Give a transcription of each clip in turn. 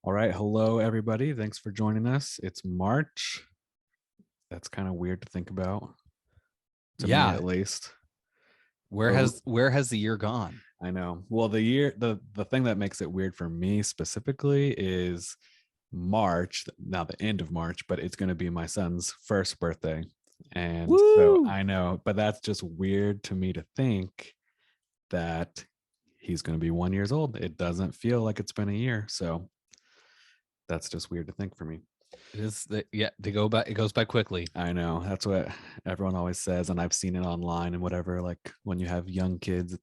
All right. Hello, everybody. Thanks for joining us. It's March. That's kind of weird to think about, to me Yeah. at least. Where But has the year gone? I know. Well, the thing that makes it weird for me specifically is March, now the end of March, but it's going to be my son's first birthday. And so Woo! I know, but that's just weird to me to think that he's going to be 1 year old. It doesn't feel like it's been a year. So that's just weird to think for me. It is they go by. It goes by quickly. I know. That's what everyone always says. And I've seen it online and whatever. Like when you have young kids,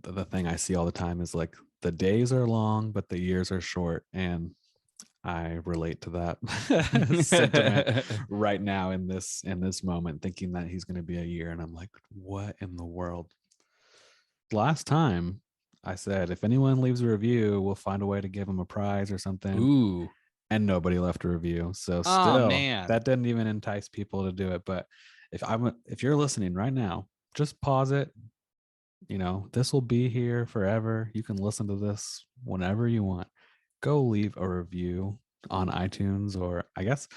the thing I see all the time is like the days are long, but the years are short. And I relate to that sentiment right now in this moment, thinking that he's going to be a year. And I'm like, what in the world? Last time I said, if anyone leaves a review, we'll find a way to give them a prize or something. Ooh. And nobody left a review. So Oh still, man. that didn't even entice people to do it. But if you're listening right now, just pause it. You know, this will be here forever. You can listen to this whenever you want. Go leave a review on iTunes, or I guess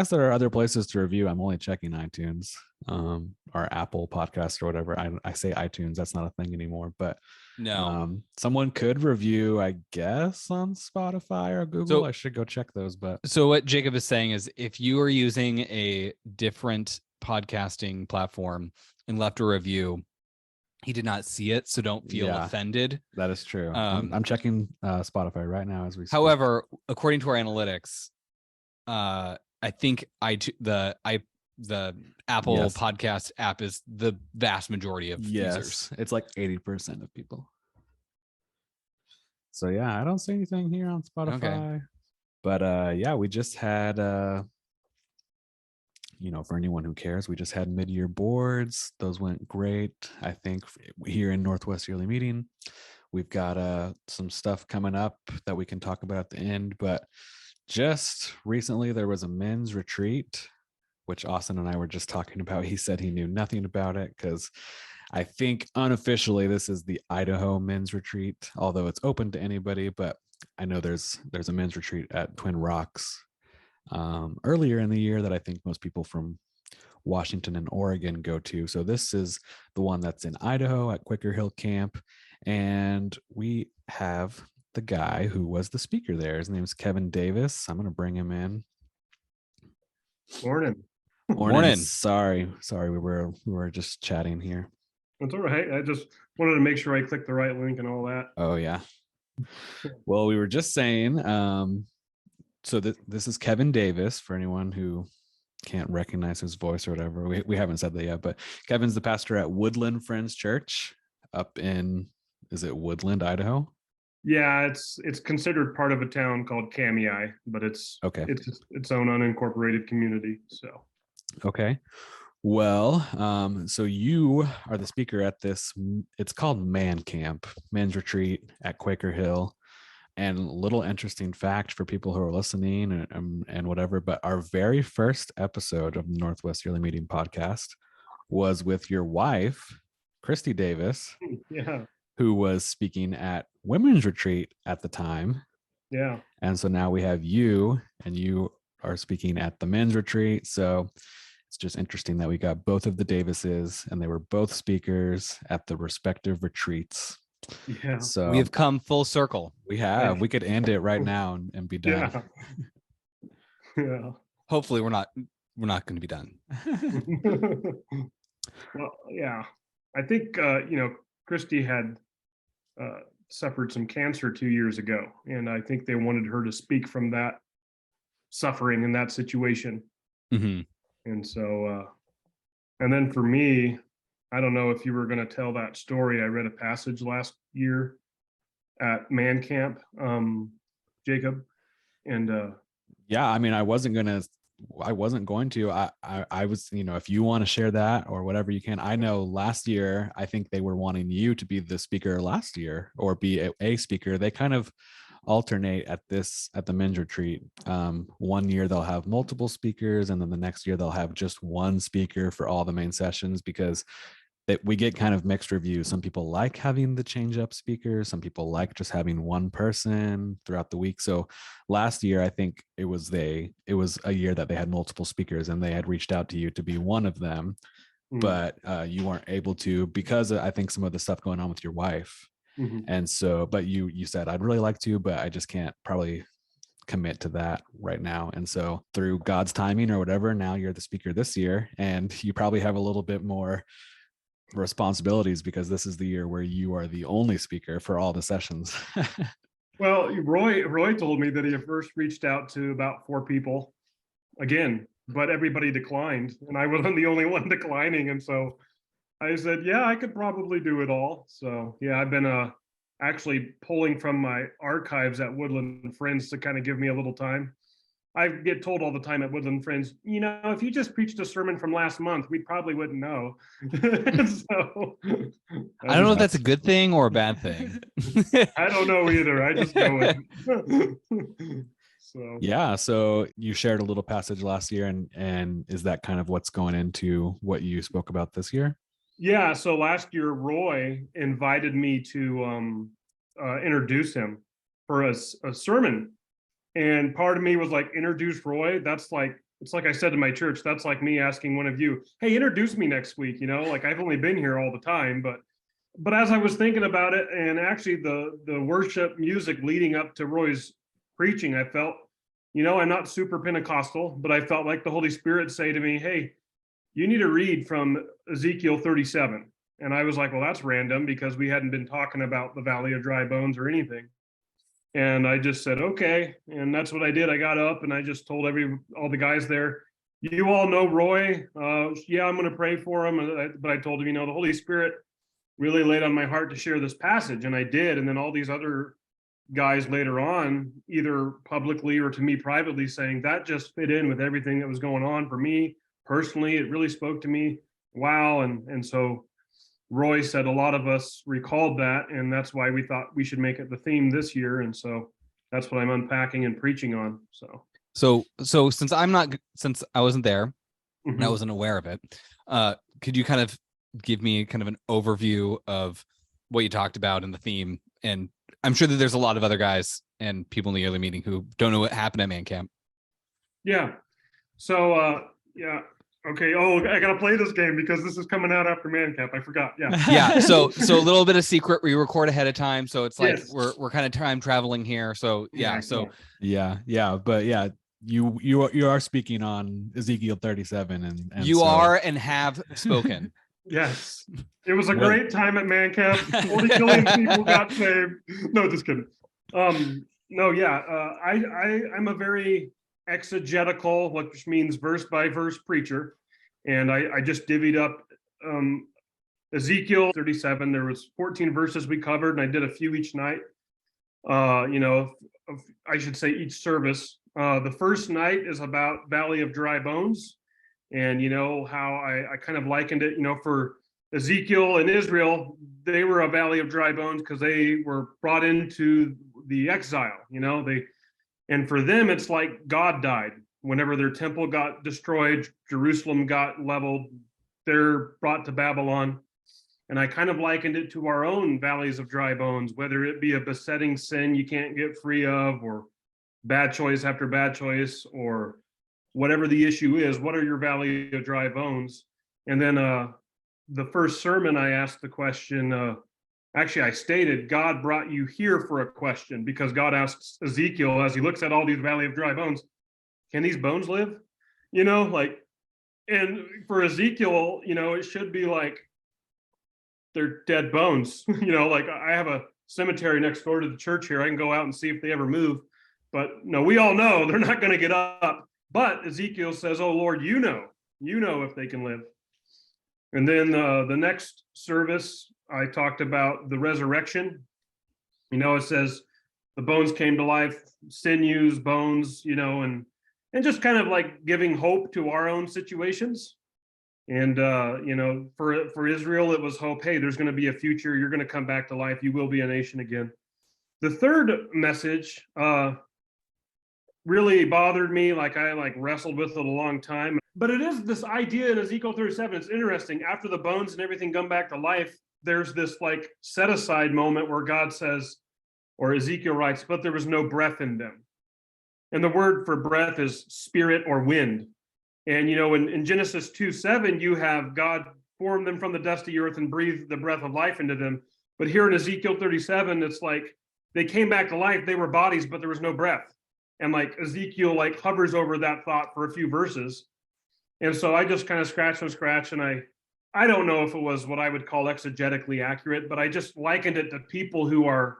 there are other places to review. I'm only checking iTunes, or Apple Podcast or whatever. I say iTunes, that's not a thing anymore, but No. someone could review, I guess, on Spotify or Google. I should go check those. But So what Jacob is saying is, if you are using a different podcasting platform and left a review, he did not see it, so don't feel offended. That is true. I'm checking Spotify right now as we speak. However, according to our analytics, I think the Apple Podcast app is the vast majority of users. It's like 80% of people. So yeah, I don't see anything here on Spotify. Okay. But yeah, we just had for anyone who cares, we just had mid-year boards. Those went great. I think here in Northwest Yearly Meeting, we've got some stuff coming up that we can talk about at the end. But just recently, there was a men's retreat, which Austin and I were just talking about. He said he knew nothing about it because I think unofficially this is the Idaho men's retreat, although it's open to anybody. But I know there's a men's retreat at Twin Rocks earlier in the year that I think most people from Washington and Oregon go to. So this is the one that's in Idaho at Quaker Hill Camp. And we have the guy who was the speaker there. His name is Kevin Davis. I'm going to bring him in. Morning. Sorry, we were just chatting here. That's all right. I just wanted to make sure I clicked the right link and all that. Oh yeah. Well, we were just saying, so this is Kevin Davis, for anyone who can't recognize his voice or whatever. We haven't said that yet, but Kevin's the pastor at Woodland Friends Church up in, is it Woodland, Idaho? Yeah, it's considered part of a town called Kamei, but it's its own unincorporated community. So okay. Well, so you are the speaker at this, it's called Man Camp, Men's Retreat at Quaker Hill. And little interesting fact for people who are listening and whatever, but our very first episode of the Northwest Yearly Meeting podcast was with your wife, Christy Davis, who was speaking at Women's Retreat at the time. Yeah. And so now we have you, and you are speaking at the Men's Retreat. So it's just interesting that we got both of the Davises, and they were both speakers at the respective retreats. Yeah. So we have come full circle. We have. We could end it right now and be done. Yeah. Hopefully we're not going to be done. Well, yeah. I think Christy had suffered some cancer 2 years ago, and I think they wanted her to speak from that suffering in that situation. Mm-hmm. And so, and then for me, I don't know if you were going to tell that story. I read a passage last year at Man Camp, Jacob, and yeah, I mean, I wasn't going to. I was, if you want to share that or whatever you can. I know last year, I think they were wanting you to be the speaker last year or be a speaker. They kind of alternate at the men's retreat. 1 year they'll have multiple speakers, and then the next year they'll have just one speaker for all the main sessions, because that we get kind of mixed reviews. Some people like having the change up speakers. Some people like just having one person throughout the week. So last year, I think it was a year that they had multiple speakers, and they had reached out to you to be one of them, but you weren't able to because I think some of the stuff going on with your wife. Mm-hmm. And so, but you said, I'd really like to, but I just can't probably commit to that right now. And so through God's timing or whatever, now you're the speaker this year, and you probably have a little bit more responsibilities because this is the year where you are the only speaker for all the sessions. Well, Roy told me that he first reached out to about 4 people again, but everybody declined, and I wasn't the only one declining. And so I said, yeah, I could probably do it all. So yeah, I've been actually pulling from my archives at Woodland Friends to kind of give me a little time. I get told all the time at Woodland Friends, if you just preached a sermon from last month, we probably wouldn't know. So I don't know if that's a good thing or a bad thing. I don't know either. I just go with it. So yeah, so you shared a little passage last year, and is that kind of what's going into what you spoke about this year? yeah, so last year Roy invited me to introduce him for a sermon. And part of me was like, introduce Roy. It's like I said to my church, that's like me asking one of you, hey, introduce me next week. Like I've only been here all the time, but as I was thinking about it, and actually the worship music leading up to Roy's preaching, I felt, I'm not super Pentecostal, but I felt like the Holy Spirit say to me, hey, you need to read from Ezekiel 37. And I was like, well, that's random because we hadn't been talking about the Valley of Dry Bones or anything. And I just said, okay. And that's what I did. I got up and I just told all the guys there, you all know Roy. Yeah, I'm going to pray for him. But I told him, the Holy Spirit really laid on my heart to share this passage. And I did. And then all these other guys later on, either publicly or to me privately, saying that just fit in with everything that was going on for me personally. It really spoke to me. Wow. And so Roy said a lot of us recalled that, and that's why we thought we should make it the theme this year. And so that's what I'm unpacking and preaching on. So since I wasn't there, and I wasn't aware of it, could you kind of give me kind of an overview of what you talked about in the theme? And I'm sure that there's a lot of other guys and people in the early meeting who don't know what happened at Man Camp. Yeah. So yeah. Okay. Oh, I gotta play this game because this is coming out after Man Camp. I forgot. Yeah. Yeah. So a little bit of secret. We record ahead of time, so it's like Yes. we're kind of time traveling here. So yeah. So yeah, but yeah, you are speaking on Ezekiel 37, and you are and have spoken. Yes. It was a great time at Man Camp. 40 million people got saved. No, just kidding. No, yeah. I'm a very exegetical, which means verse by verse preacher. And I just divvied up Ezekiel 37. There was 14 verses we covered, and I did a few each night. I should say each service. The first night is about Valley of Dry Bones. And how I kind of likened it, for Ezekiel and Israel, they were a valley of dry bones because they were brought into the exile, and for them, it's like God died. Whenever their temple got destroyed, Jerusalem got leveled, they're brought to Babylon. And I kind of likened it to our own valleys of dry bones, whether it be a besetting sin you can't get free of, or bad choice after bad choice, or whatever the issue is. What are your valley of dry bones? And then the first sermon, I asked the question, actually, I stated, God brought you here for a question, because God asks Ezekiel, as he looks at all these valley of dry bones, can these bones live? And for Ezekiel, it should be like they're dead bones. Like I have a cemetery next door to the church here. I can go out and see if they ever move. But no, we all know they're not going to get up. But Ezekiel says, oh, Lord, you know if they can live. And then the next service, I talked about the resurrection. It says the bones came to life, sinews, bones, and just kind of like giving hope to our own situations. And, for Israel, it was hope. Hey, there's going to be a future. You're going to come back to life. You will be a nation again. The third message, really bothered me. Like I wrestled with it a long time. But it is this idea in Ezekiel 37. It's interesting. After the bones and everything come back to life, there's this like set aside moment where God says, or Ezekiel writes, but there was no breath in them. And the word for breath is spirit or wind. And, you know, in Genesis 2:7, you have God formed them from the dusty earth and breathed the breath of life into them. But here in Ezekiel 37, it's like they came back to life. They were bodies, but there was no breath. And like Ezekiel like hovers over that thought for a few verses. And so I just kind of scratch and scratch. And I don't know if it was what I would call exegetically accurate, but I just likened it to people who are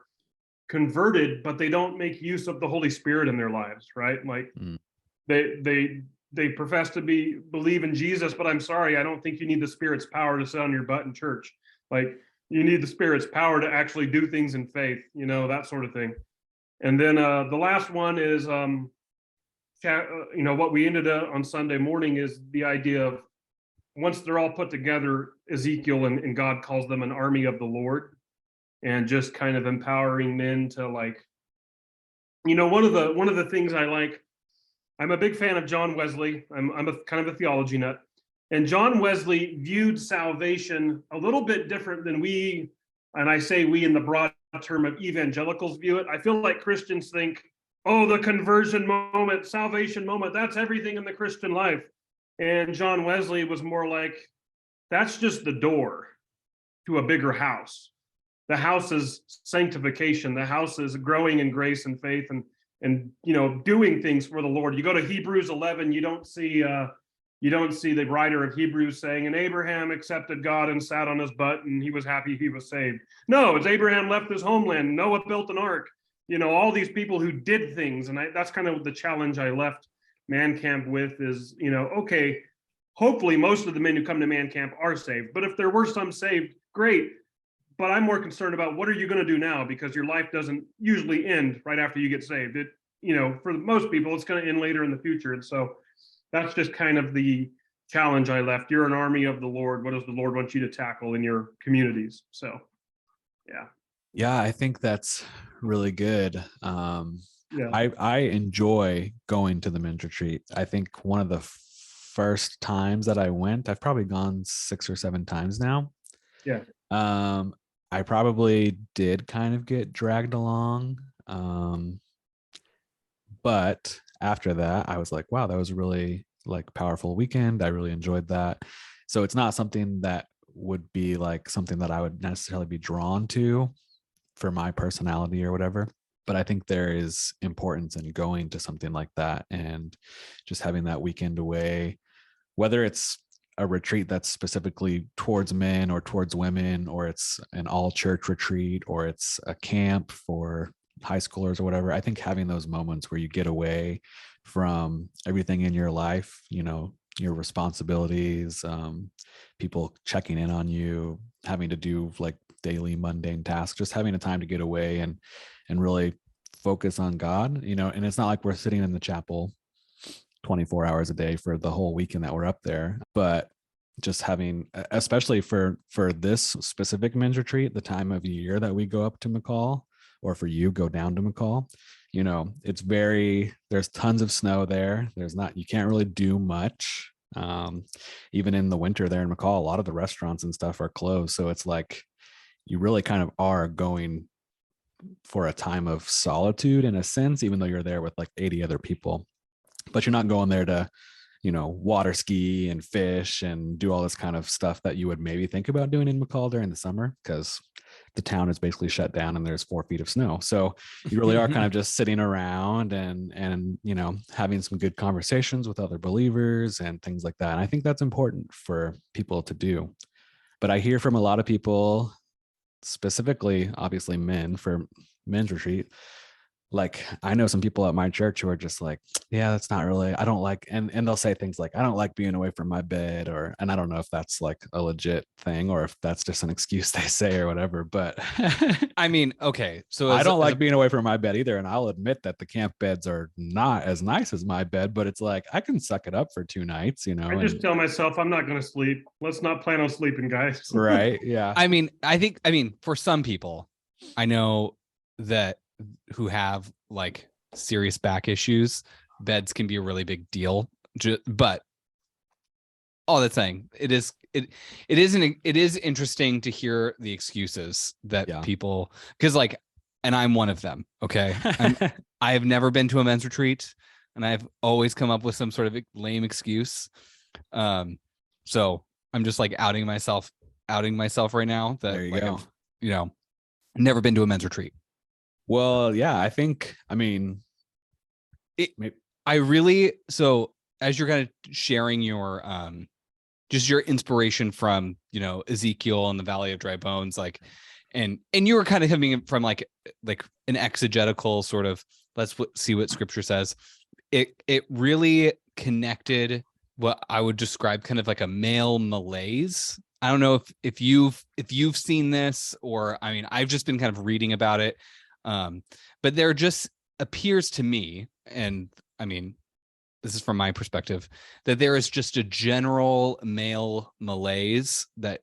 converted, but they don't make use of the Holy Spirit in their lives, right? Like they profess to believe in Jesus, but I'm sorry, I don't think you need the Spirit's power to sit on your butt in church. Like you need the Spirit's power to actually do things in faith, you know, that sort of thing. And then the last one is, you know, what we ended up on Sunday morning is the idea of once they're all put together, Ezekiel and God calls them an army of the Lord, and just kind of empowering men to like, you know, one of the things I like, I'm a big fan of John Wesley. I'm a kind of a theology nut. And John Wesley viewed salvation a little bit different than we, and I say we in the broad term of evangelicals view it. I feel like Christians think, oh, the conversion moment, salvation moment, that's everything in the Christian life. And John Wesley was more like, that's just the door to a bigger house. The house is sanctification. The house is growing in grace and faith and you know, doing things for the Lord. You go to Hebrews 11, you don't see the writer of Hebrews saying, and Abraham accepted God and sat on his butt and he was happy he was saved. No, it's Abraham left his homeland. Noah built an ark. You know, all these people who did things. And that's kind of the challenge I left Man Camp with is, you know, okay, hopefully most of the men who come to Man Camp are saved. But if there were some saved, great. But I'm more concerned about what are you going to do now? Because your life doesn't usually end right after you get saved. It, you know, for most people, it's going to end later in the future. And so that's just kind of the challenge I left. You're an army of the Lord. What does the Lord want you to tackle in your communities? So, yeah. Yeah, I think that's really good. Yeah. I enjoy going to the men's retreat. I think one of the first times that I went, I've probably gone 6 or 7 times now. Yeah. I probably did kind of get dragged along. But after that, I was like, wow, that was a really like powerful weekend. I really enjoyed that. So it's not something that would be like something that I would necessarily be drawn to for my personality or whatever. But I think there is importance in going to something like that and just having that weekend away, whether it's a retreat that's specifically towards men or towards women, or it's an all church retreat, or it's a camp for high schoolers or whatever. I think having those moments where you get away from everything in your life, you know, your responsibilities, people checking in on you, having to do like daily mundane tasks, just having a time to get away and really focus on God, you know. And it's not like we're sitting in the chapel 24 hours a day for the whole weekend that we're up there, but just having, especially for this specific men's retreat, the time of year that we go up to McCall, or for you go down to McCall, you know, there's tons of snow there. You can't really do much. Even in the winter there in McCall, a lot of the restaurants and stuff are closed. So it's like, you really kind of are going for a time of solitude in a sense, even though you're there with like 80 other people. But you're not going there to, you know, water ski and fish and do all this kind of stuff that you would maybe think about doing in McCall during the summer, because the town is basically shut down and there's 4 feet of snow. So you really are kind of just sitting around and, you know, having some good conversations with other believers and things like that. And I think that's important for people to do. But I hear from a lot of people, specifically, obviously men, for men's retreat, like I know some people at my church who are just like, yeah, that's not really, I don't like, and they'll say things like, I don't like being away from my bed, and I don't know if that's like a legit thing or if that's just an excuse they say or whatever, but I mean, okay. So I don't like being away from my bed either. And I'll admit that the camp beds are not as nice as my bed, but it's like, I can suck it up for 2 nights, you know. I just tell myself I'm not going to sleep. Let's not plan on sleeping, guys. Right. Yeah. I mean, for some people, I know that who have like serious back issues, beds can be a really big deal. But all that saying, it is interesting to hear the excuses that people, because like, and I'm one of them. Okay. I have never been to a men's retreat, and I've always come up with some sort of lame excuse. So I'm just like outing myself right now that there you like go. I've, never been to a men's retreat. Well, yeah, I mean, so as you're kind of sharing your just your inspiration from Ezekiel and the Valley of Dry Bones, like, and you were kind of coming from like an exegetical sort of, let's see what scripture says. It really connected what I would describe kind of like a male malaise. I don't know if you've seen this, or I mean, I've just been kind of reading about it. But there just appears to me, and I mean, this is from my perspective, that there is just a general male malaise that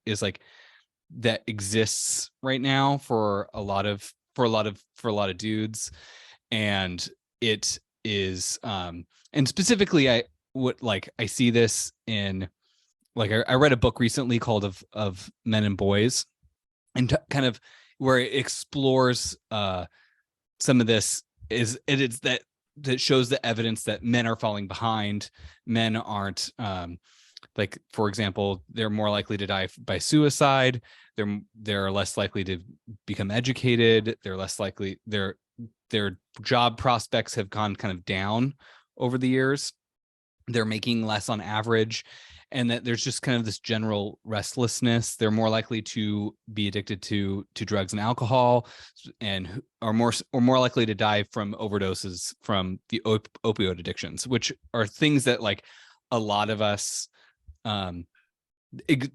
exists right now for a lot of dudes. And it is, and specifically, I see this in, like, I read a book recently called of Men and Boys, and kind of where it explores some of this it's that shows the evidence that men are falling behind. Men aren't, like, for example, they're more likely to die by suicide. They're less likely to become educated. They're less likely, their job prospects have gone kind of down over the years. They're making less on average, and that there's just kind of this general restlessness. They're more likely to be addicted to drugs and alcohol, and are more likely to die from overdoses from the opioid addictions, which are things that, like, a lot of us, that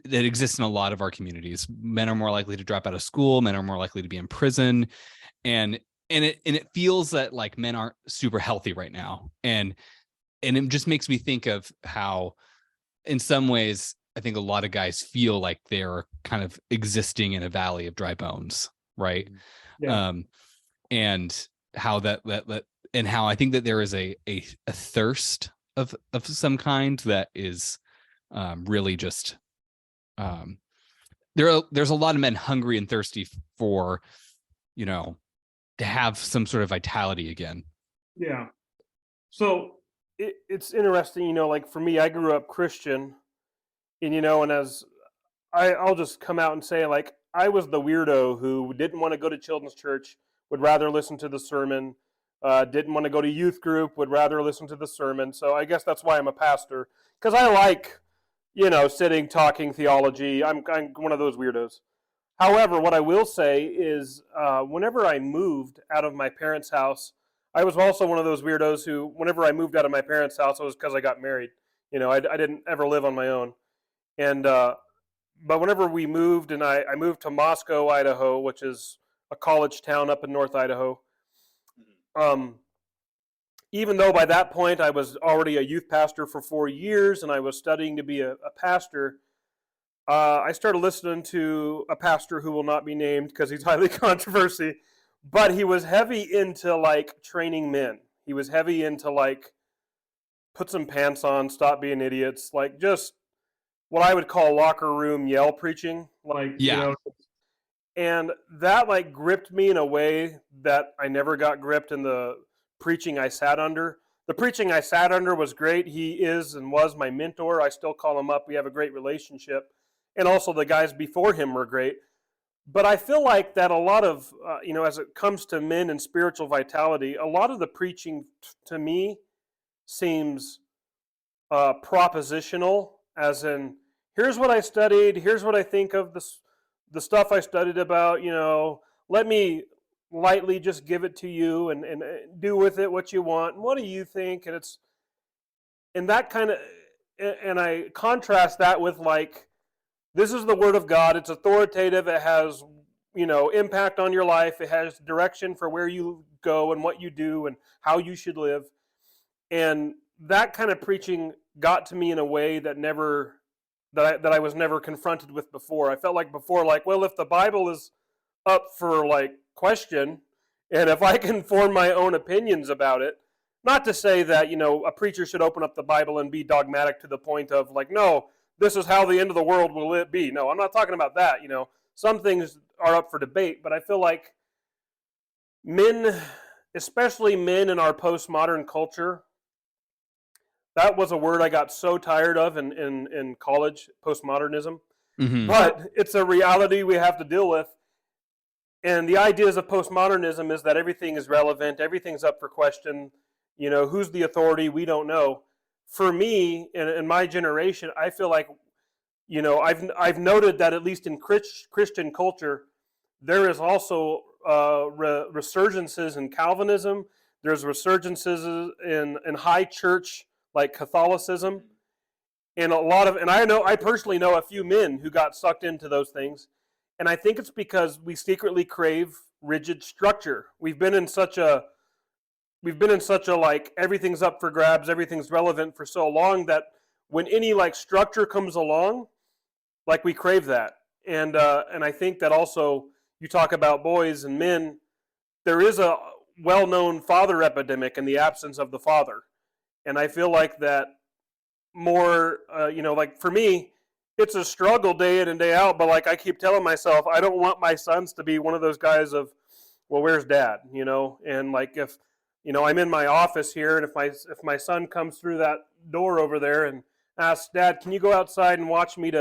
exist in a lot of our communities. Men are more likely to drop out of school. Men are more likely to be in prison, and it feels that, like, men aren't super healthy right now, and it just makes me think of how, in some ways, I think a lot of guys feel like they're kind of existing in a valley of dry bones, right? Yeah. And how that and how I think that there is a thirst of some kind that is really just, there's a lot of men hungry and thirsty for, to have some sort of vitality again. Yeah. So it's interesting, like for me, I grew up Christian, and and as I'll just come out and say, like, I was the weirdo who didn't want to go to children's church, would rather listen to the sermon, didn't want to go to youth group, would rather listen to the sermon. So I guess that's why I'm a pastor, because I like, sitting, talking theology. I'm one of those weirdos. However, what I will say is, whenever I moved out of my parents' house, I was also one of those weirdos who, whenever I moved out of my parents' house, it was because I got married. I didn't ever live on my own. And but whenever we moved, and I moved to Moscow, Idaho, which is a college town up in North Idaho. Even though by that point I was already a youth pastor for 4 years, and I was studying to be a pastor, I started listening to a pastor who will not be named because he's highly controversial, but he was heavy into, like, training men. He was heavy into, like, put some pants on, stop being idiots, like, just what I would call locker room yell preaching, like, Yeah. And that, like, gripped me in a way that I never got gripped in the preaching I sat under. The preaching I sat under was great. He is and was my mentor. I still call him up. We have a great relationship. And also the guys before him were great. But I feel like that a lot of, as it comes to men and spiritual vitality, a lot of the preaching to me seems propositional, as in, here's what I studied, here's what I think of the stuff I studied about, let me lightly just give it to you, and do with it what you want. And what do you think? And that kind of, and I contrast that with, like, this is the word of God. It's authoritative. It has, impact on your life. It has direction for where you go and what you do and how you should live. And that kind of preaching got to me in a way that I was never confronted with before. I felt like before, like, well, if the Bible is up for, like, question, And if I can form my own opinions about it, not to say that, a preacher should open up the Bible and be dogmatic to the point of like, no, this is how the end of the world will it be. No, I'm not talking about that. Some things are up for debate, but I feel like men, especially men in our postmodern culture, that was a word I got so tired of in college, postmodernism. Mm-hmm. But it's a reality we have to deal with. And the ideas of postmodernism is that everything is relevant, everything's up for question. Who's the authority? We don't know. For me, in my generation, I feel like, I've noted that at least in Christian culture, there is also resurgences in Calvinism. There's resurgences in high church like Catholicism, and I personally know a few men who got sucked into those things, and I think it's because we secretly crave rigid structure. We've been in such a like everything's up for grabs, everything's relevant for so long that when any like structure comes along, like we crave that. And I think that also you talk about boys and men, there is a well-known father epidemic in the absence of the father. And I feel like that more, like for me, it's a struggle day in and day out, but like I keep telling myself, I don't want my sons to be one of those guys of, well, where's dad? And like if, I'm in my office here, and if my son comes through that door over there and asks, Dad, can you go outside and watch me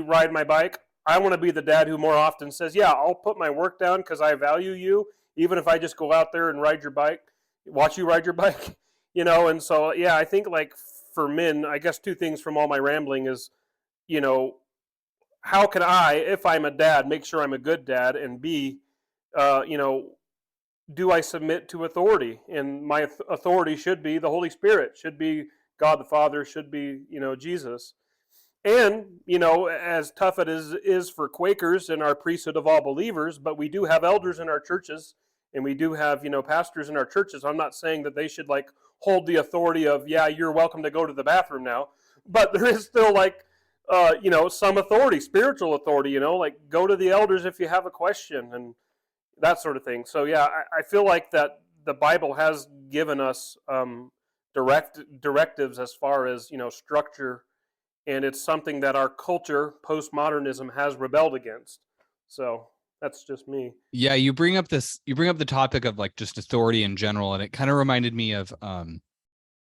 ride my bike? I want to be the dad who more often says, yeah, I'll put my work down because I value you, even if I just go out there and watch you ride your bike. And so, yeah, I think like for men, I guess two things from all my rambling is, how can I, if I'm a dad, make sure I'm a good dad, and B, do I submit to authority? And my authority should be the Holy Spirit, should be God the Father, should be, Jesus. And, as tough it is for Quakers in our priesthood of all believers, but we do have elders in our churches, and we do have, pastors in our churches. I'm not saying that they should like hold the authority of, yeah, you're welcome to go to the bathroom now, but there is still like, some authority, spiritual authority, like go to the elders if you have a question and that sort of thing. So yeah, I feel like that the Bible has given us directives as far as, structure, and it's something that our culture, postmodernism, has rebelled against. So that's just me. Yeah, you bring up the topic of like just authority in general, and it kind of reminded me of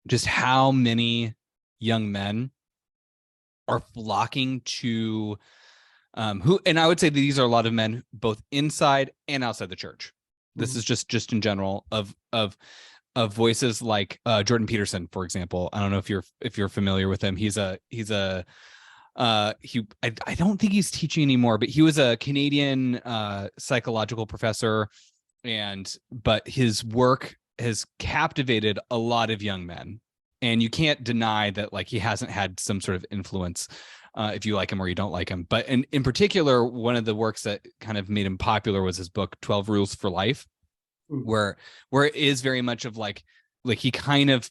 just how many young men are flocking to and I would say that these are a lot of men both inside and outside the church. This is just in general of voices like Jordan Peterson, for example. I don't know if you're familiar with him. I don't think he's teaching anymore, but he was a Canadian psychological professor, but his work has captivated a lot of young men. And you can't deny that like he hasn't had some sort of influence if you like him or you don't like him. But in particular, one of the works that kind of made him popular was his book, 12 Rules for Life, where it is very much of like he kind of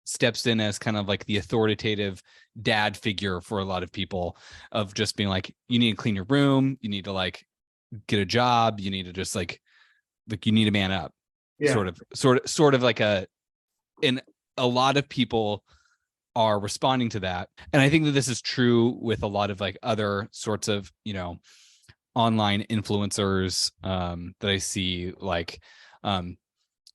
steps in as kind of like the authoritative dad figure for a lot of people, of just being like, you need to clean your room, you need to like get a job, you need to just like you need to man up. Yeah. Sort of like and a lot of people are responding to that. And I think that this is true with a lot of like other sorts of, online influencers that I see, like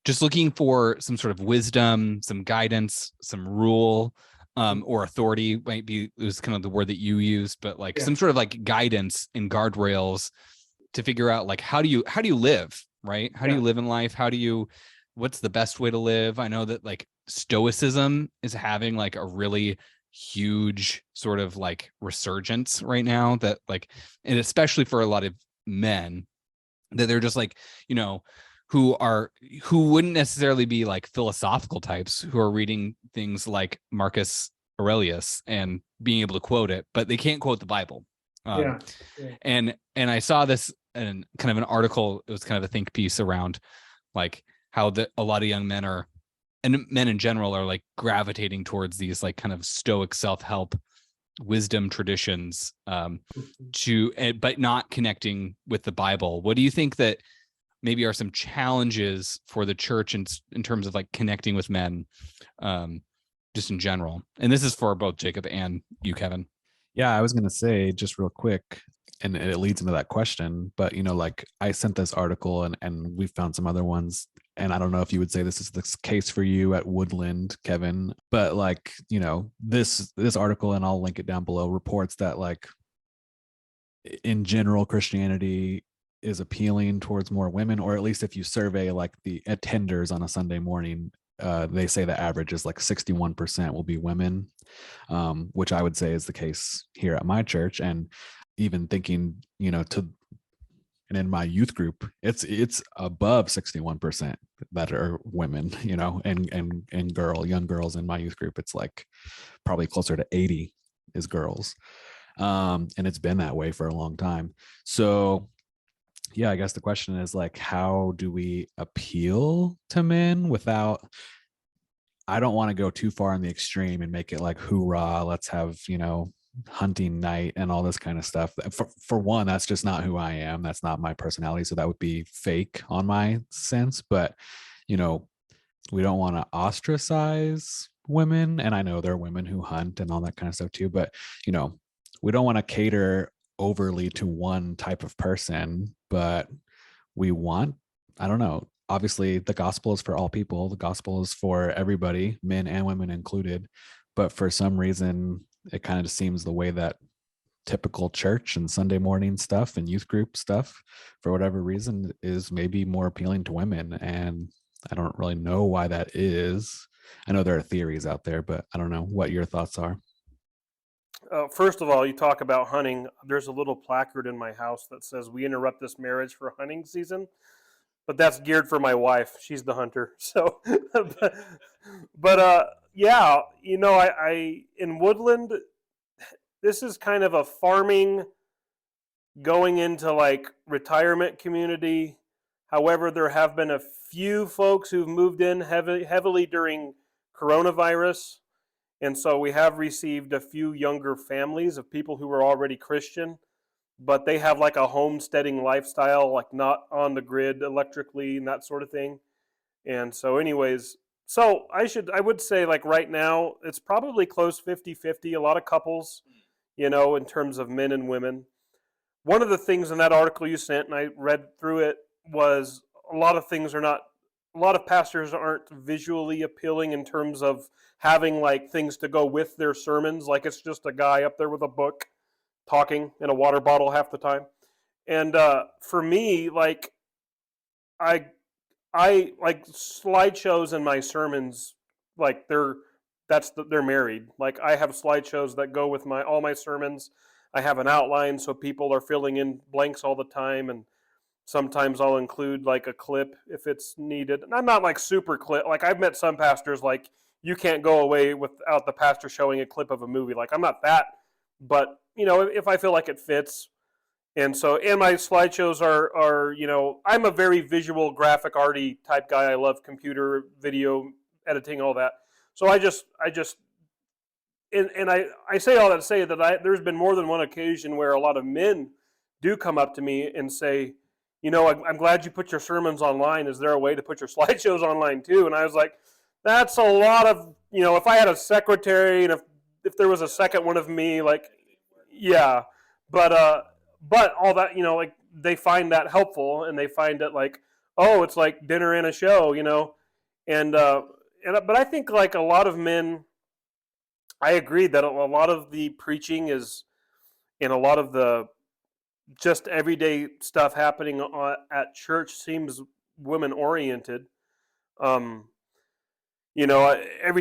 just looking for some sort of wisdom, some guidance, some rule, or authority might be, it was kind of the word that you used, but like some sort of like guidance and guardrails to figure out like, how do you live, right? How do you live in life? What's the best way to live? I know that like Stoicism is having like a really huge sort of like resurgence right now, that like, and especially for a lot of men, that they're just like, who wouldn't necessarily be like philosophical types, who are reading things like Marcus Aurelius and being able to quote it, but they can't quote the Bible. And I saw this in kind of an article. It was kind of a think piece around like how a lot of young men and men in general are like gravitating towards these like kind of Stoic self-help wisdom traditions, but not connecting with the Bible. What do you think that maybe are some challenges for the church in terms of like connecting with men, just in general. And this is for both Jacob and you, Kevin. Yeah, I was going to say just real quick, and it leads into that question, but like I sent this article and we found some other ones, and I don't know if you would say this is the case for you at Woodland, Kevin, but like, this article, and I'll link it down below, reports that like in general Christianity is appealing towards more women, or at least if you survey like the attenders on a Sunday morning, they say the average is like 61% will be women, which I would say is the case here at my church. And even thinking, and in my youth group, it's above 61% that are women, and young girls in my youth group. It's like probably closer to 80 is girls. And it's been that way for a long time. So yeah, I guess the question is like, how do we appeal to men without, I don't want to go too far in the extreme and make it like, hoorah, let's have, hunting night and all this kind of stuff. For one, that's just not who I am. That's not my personality. So that would be fake on my sense. But, we don't want to ostracize women. And I know there are women who hunt and all that kind of stuff too. But, we don't want to cater overly to one type of person, but we want, I don't know, obviously the gospel is for all people. The gospel is for everybody, men and women included. But for some reason, it kind of seems the way that typical church and Sunday morning stuff and youth group stuff, for whatever reason, is maybe more appealing to women. And I don't really know why that is. I know there are theories out there, but I don't know what your thoughts are. First of all, you talk about hunting. There's a little placard in my house that says, "We interrupt this marriage for hunting season." But that's geared for my wife. She's the hunter. So, but yeah, I in Woodland, this is kind of a farming going into like retirement community. However, there have been a few folks who've moved in heavily during coronavirus. And so we have received a few younger families of people who were already Christian, but they have like a homesteading lifestyle, like not on the grid electrically and that sort of thing. And so anyways, so I would say like right now, it's probably close 50-50, a lot of couples, in terms of men and women. One of the things in that article you sent, and I read through it, was a lot of pastors aren't visually appealing in terms of having like things to go with their sermons. Like it's just a guy up there with a book talking in a water bottle half the time. And for me, like I like slideshows in my sermons, like they're married. Like I have slideshows that go with all my sermons. I have an outline so people are filling in blanks all the time, and sometimes I'll include like a clip if it's needed. And I'm not like super clip. Like I've met some pastors like you can't go away without the pastor showing a clip of a movie. Like I'm not that, but if I feel like it fits. And my slideshows are I'm a very visual, graphic, arty type guy. I love computer, video editing, all that. So I say all that to say that there's been more than one occasion where a lot of men do come up to me and say, I'm glad you put your sermons online. Is there a way to put your slideshows online too? And I was like, that's a lot of, if I had a secretary and if there was a second one of me, like, yeah, but all that, like they find that helpful, and they find it like, oh, it's like dinner and a show, but I think like a lot of men, I agree that a lot of the preaching is, and a lot of the just everyday stuff happening at church seems women oriented. Every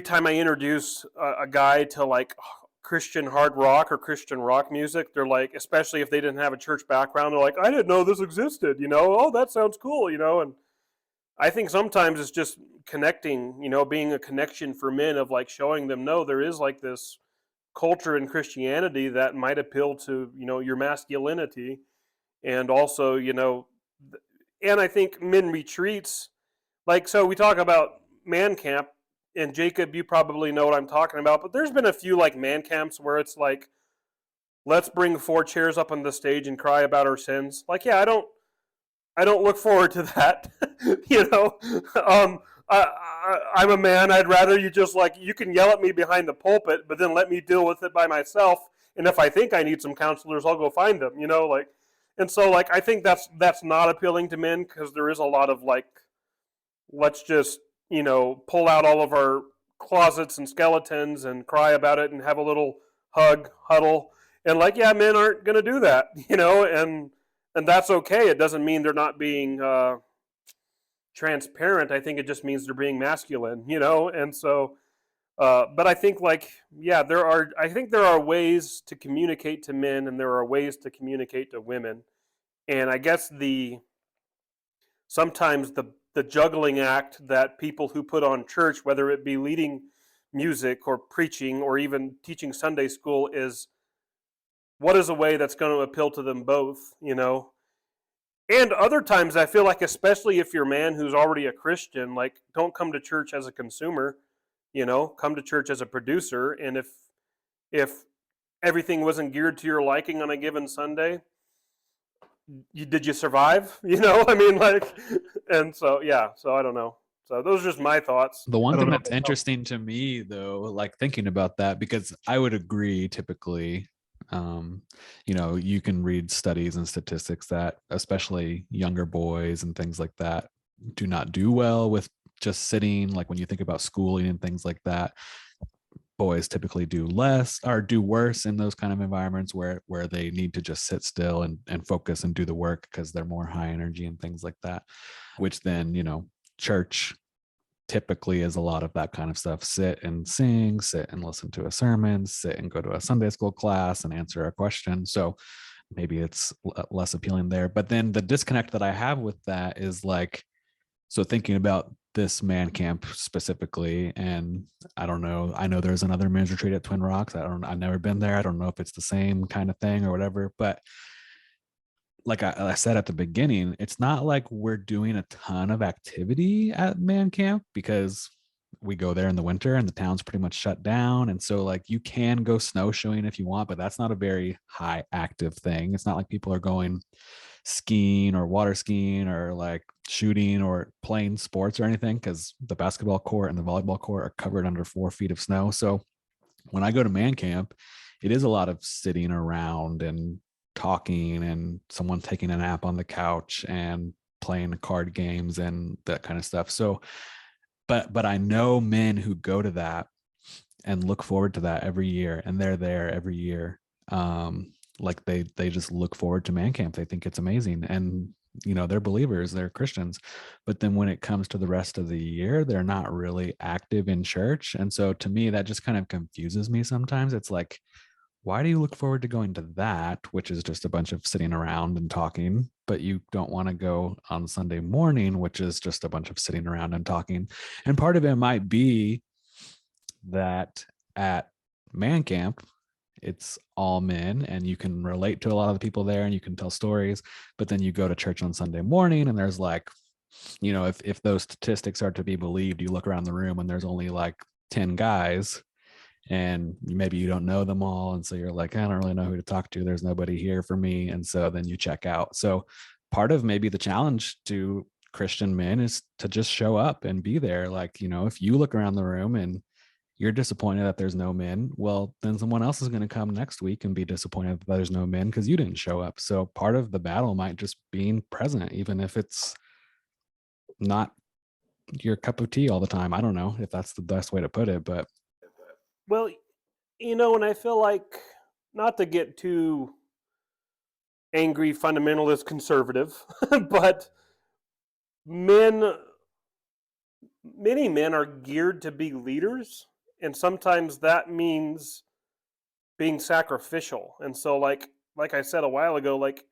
time I introduce a guy to like Christian hard rock or Christian rock music, they're like, especially if they didn't have a church background, they're like, I didn't know this existed, oh, that sounds cool, and I think sometimes it's just connecting, being a connection for men of like showing them, no, there is like this culture in Christianity that might appeal to, your masculinity. And also, and I think men retreats, like, so we talk about man camp, and Jacob, you probably know what I'm talking about, but there's been a few like man camps where it's like, let's bring 4 chairs up on the stage and cry about our sins. Like, yeah, I don't look forward to that. you know, I'm a man. I'd rather you just like, you can yell at me behind the pulpit, but then let me deal with it by myself. And if I think I need some counselors, I'll go find them. Like, and so like I think that's not appealing to men because there is a lot of like, let's just pull out all of our closets and skeletons and cry about it and have a little huddle, and like, yeah, men aren't going to do that, and that's okay. It doesn't mean they're not being transparent. I think it just means they're being masculine, and so but I think like, yeah, I think there are ways to communicate to men and there are ways to communicate to women, and I guess sometimes the juggling act that people who put on church, whether it be leading music or preaching or even teaching Sunday school, is what is a way that's going to appeal to them both, And other times I feel like, especially if you're a man who's already a Christian, like, don't come to church as a consumer, come to church as a producer. And if everything wasn't geared to your liking on a given Sunday, did you survive? I mean, like, and so, yeah, so I don't know. So those are just my thoughts. The one thing that's interesting to me, though, like thinking about that, because I would agree typically, you can read studies and statistics that especially younger boys and things like that do not do well with just sitting. Like when you think about schooling and things like that, boys typically do less or do worse in those kind of environments where they need to just sit still and focus and do the work because they're more high energy and things like that, which then, church typically is a lot of that kind of stuff. Sit and sing, sit and listen to a sermon, sit and go to a Sunday school class and answer a question. So maybe it's less appealing there. But then the disconnect that I have with that is like, so thinking about this man camp specifically, and I don't know, I know there's another men's retreat at Twin Rocks. I've never been there. I don't know if it's the same kind of thing or whatever, but like I said at the beginning, it's not like we're doing a ton of activity at man camp because we go there in the winter and the town's pretty much shut down. And so like you can go snowshoeing if you want, but that's not a very high active thing. It's not like people are going skiing or water skiing or like shooting or playing sports or anything, because the basketball court and the volleyball court are covered under 4 feet of snow. So when I go to man camp, it is a lot of sitting around and talking and someone taking a nap on the couch and playing card games and that kind of stuff. So, but I know men who go to that and look forward to that every year, and they're there every year. Like they just look forward to man camp. They think it's amazing, and they're believers, they're Christians. But then when it comes to the rest of the year, they're not really active in church. And so to me, that just kind of confuses me sometimes. It's like, why do you look forward to going to that, which is just a bunch of sitting around and talking, but you don't want to go on Sunday morning, which is just a bunch of sitting around and talking? And part of it might be that at man camp, it's all men and you can relate to a lot of the people there and you can tell stories. But then you go to church on Sunday morning and there's like, if those statistics are to be believed, you look around the room and there's only like 10 guys and maybe you don't know them all. And so you're like, I don't really know who to talk to. There's nobody here for me. And so then you check out. So part of maybe the challenge to Christian men is to just show up and be there. Like, if you look around the room and you're disappointed that there's no men, well, then someone else is going to come next week and be disappointed that there's no men because you didn't show up. So part of the battle might just being present, even if it's not your cup of tea all the time. I don't know if that's the best way to put it, but. Well, and I feel like, not to get too angry, fundamentalist, conservative, but many men are geared to be leaders, and sometimes that means being sacrificial. And so like I said a while ago, like,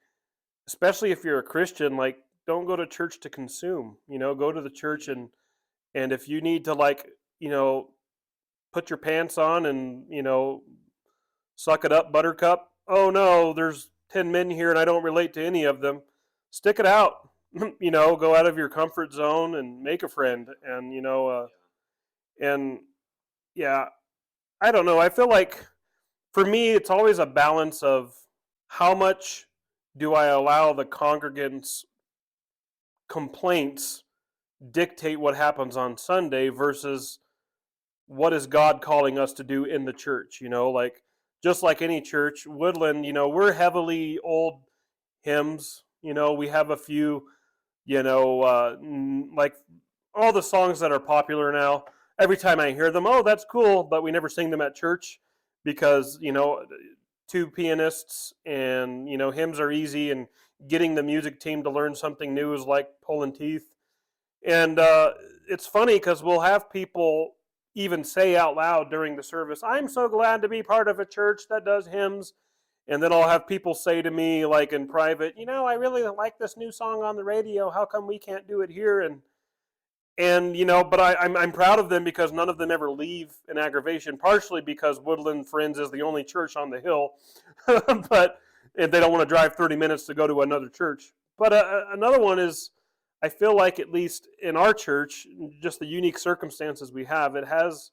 especially if you're a Christian, like, don't go to church to consume, go to the church and if you need to, like, put your pants on and, suck it up, buttercup. Oh no, there's 10 men here and I don't relate to any of them. Stick it out. Go out of your comfort zone and make a friend. And, and yeah, I don't know. I feel like for me, it's always a balance of how much do I allow the congregants complaints dictate what happens on Sunday versus what is God calling us to do in the church. Like just like any church, Woodland, we're heavily old hymns. We have a few, like all the songs that are popular now. Every time I hear them, oh, that's cool, but we never sing them at church because, two pianists and, hymns are easy, and getting the music team to learn something new is like pulling teeth. And it's funny because we'll have people even say out loud during the service, I'm so glad to be part of a church that does hymns. And then I'll have people say to me, like in private, I really like this new song on the radio. How come we can't do it here? And but I'm proud of them because none of them ever leave in aggravation, partially because Woodland Friends is the only church on the hill, but if they don't want to drive 30 minutes to go to another church. But another one is, I feel like at least in our church, just the unique circumstances we have, it has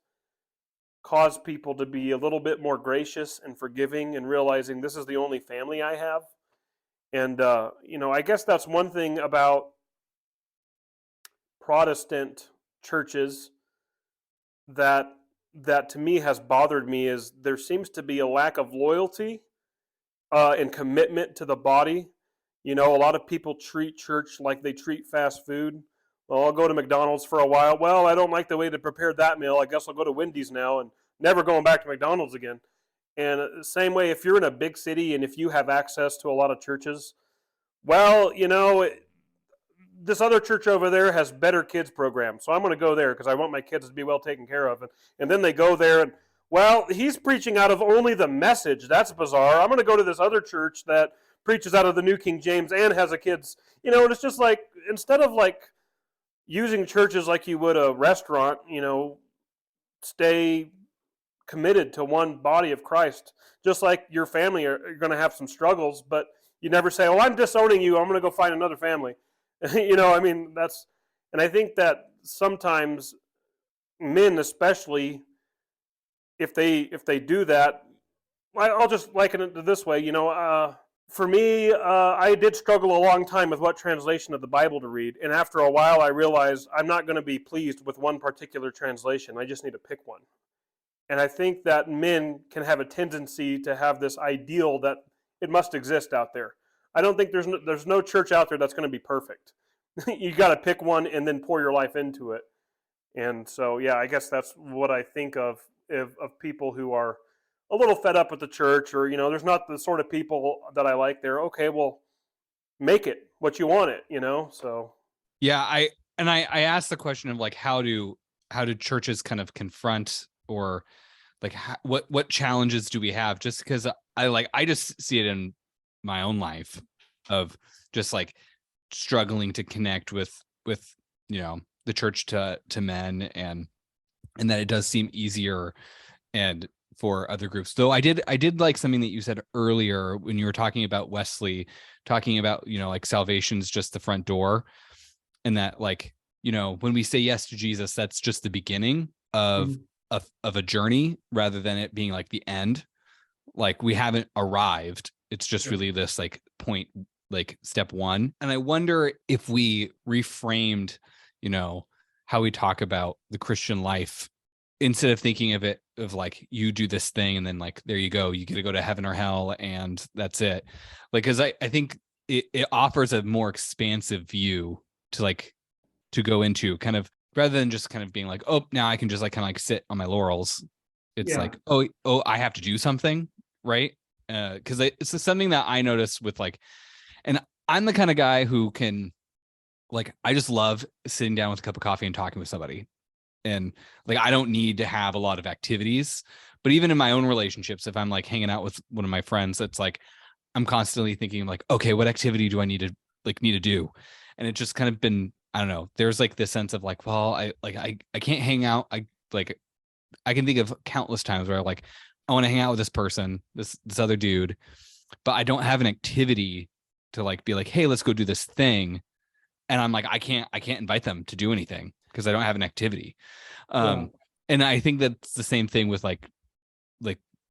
caused people to be a little bit more gracious and forgiving and realizing this is the only family I have. And, I guess that's one thing about Protestant churches that to me has bothered me is there seems to be a lack of loyalty and commitment to the body. A lot of people treat church like they treat fast food. Well, I'll go to McDonald's for a while. Well, I don't like the way they prepared that meal. I guess I'll go to Wendy's now, and never going back to McDonald's again. And the same way, if you're in a big city and if you have access to a lot of churches, well, this other church over there has better kids programs, so I'm going to go there because I want my kids to be well taken care of. And then they go there and, well, he's preaching out of only the Message. That's bizarre. I'm going to go to this other church that preaches out of the New King James and has a kids. And it's just like, instead of like using churches like you would a restaurant, stay committed to one body of Christ. Just like your family are going to have some struggles, but you never say, oh, I'm disowning you, I'm going to go find another family. And I think that sometimes men, especially, if they do that, I'll just liken it to this way. For me, I did struggle a long time with what translation of the Bible to read, and after a while, I realized I'm not going to be pleased with one particular translation. I just need to pick one. And I think that men can have a tendency to have this ideal that it must exist out there. I don't think there's no church out there that's going to be perfect. You got to pick one and then pour your life into it. And so, yeah, I guess that's what I think of people who are a little fed up with the church, or there's not the sort of people that I like there. Okay, well, make it what you want it. So yeah, I asked the question of like how do churches kind of confront, or like what challenges do we have? Just because I just see it in my own life of just like struggling to connect with the church to men, and that it does seem easier and for other groups. Though I did like something that you said earlier when you were talking about Wesley, talking about like salvation's just the front door, and that like when we say yes to Jesus, that's just the beginning of a journey rather than it being like the end. Like we haven't arrived. It's just really this like point, like step one. And I wonder if we reframed, how we talk about the Christian life, instead of thinking of it of like you do this thing and then like there you go, you get to go to heaven or hell and that's it. Like, because I think it offers a more expansive view to go into, kind of, rather than just kind of being like, oh, now I can just like kind of like sit on my laurels. It's like, oh, I have to do something, right? Because it's something that I noticed with like, and I'm the kind of guy who can, like, I just love sitting down with a cup of coffee and talking with somebody. And like, I don't need to have a lot of activities, but even in my own relationships, if I'm like hanging out with one of my friends, it's like, I'm constantly thinking like, okay, what activity do I need to do? And it's just kind of been, I don't know, there's like this sense of like, well, I can't hang out. I can think of countless times where I want to hang out with this person, this other dude, but I don't have an activity to like be like, hey, let's go do this thing. And I'm like, I can't invite them to do anything because I don't have an activity. And I think that's the same thing with like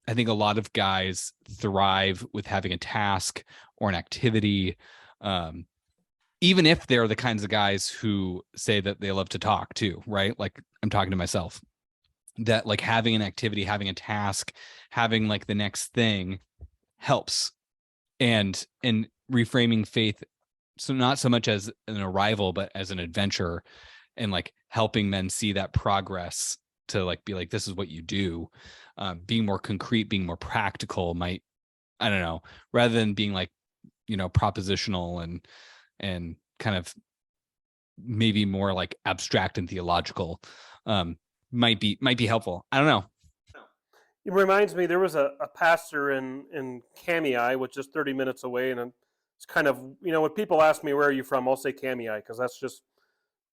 I think a lot of guys thrive with having a task or an activity. even if they're the kinds of guys who say that they love to talk too, right? Like I'm talking to myself, that like having an activity, having a task, having like the next thing helps. And reframing faith, so not so much as an arrival, but as an adventure, and like helping men see that progress to like be like, this is what you do. Being more concrete, being more practical might, I don't know, rather than being like, propositional and kind of maybe more like abstract and theological, might be helpful. I don't know. It reminds me, there was a pastor in Kamei, which is 30 minutes away, and it's kind of, when people ask me where are you from, I'll say Kamei, because that's just,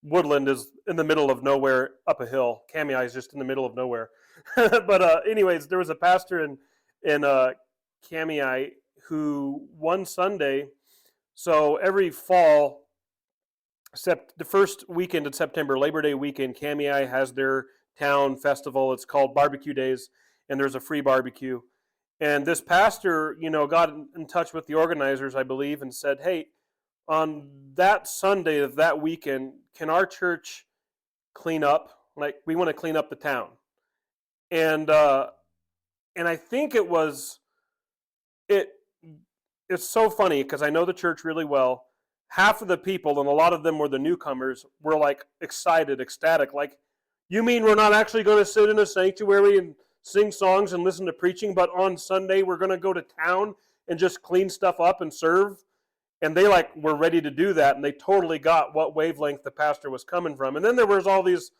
Woodland is in the middle of nowhere up a hill. Kamei is just in the middle of nowhere. But anyways, there was a pastor in Kamei who one Sunday, so every fall, except the first weekend in September, Labor Day weekend, Kamei has their town festival. It's called Barbecue Days, and there's a free barbecue. And this pastor, got in touch with the organizers, I believe, and said, hey, on that Sunday of that weekend, can our church clean up? Like, we want to clean up the town. And I think it's so funny because I know the church really well. Half of the people, and a lot of them were the newcomers, were like excited, ecstatic. Like, you mean we're not actually going to sit in a sanctuary and sing songs and listen to preaching, but on Sunday we're going to go to town and just clean stuff up and serve? And they were ready to do that, and they totally got what wavelength the pastor was coming from. And then there was all these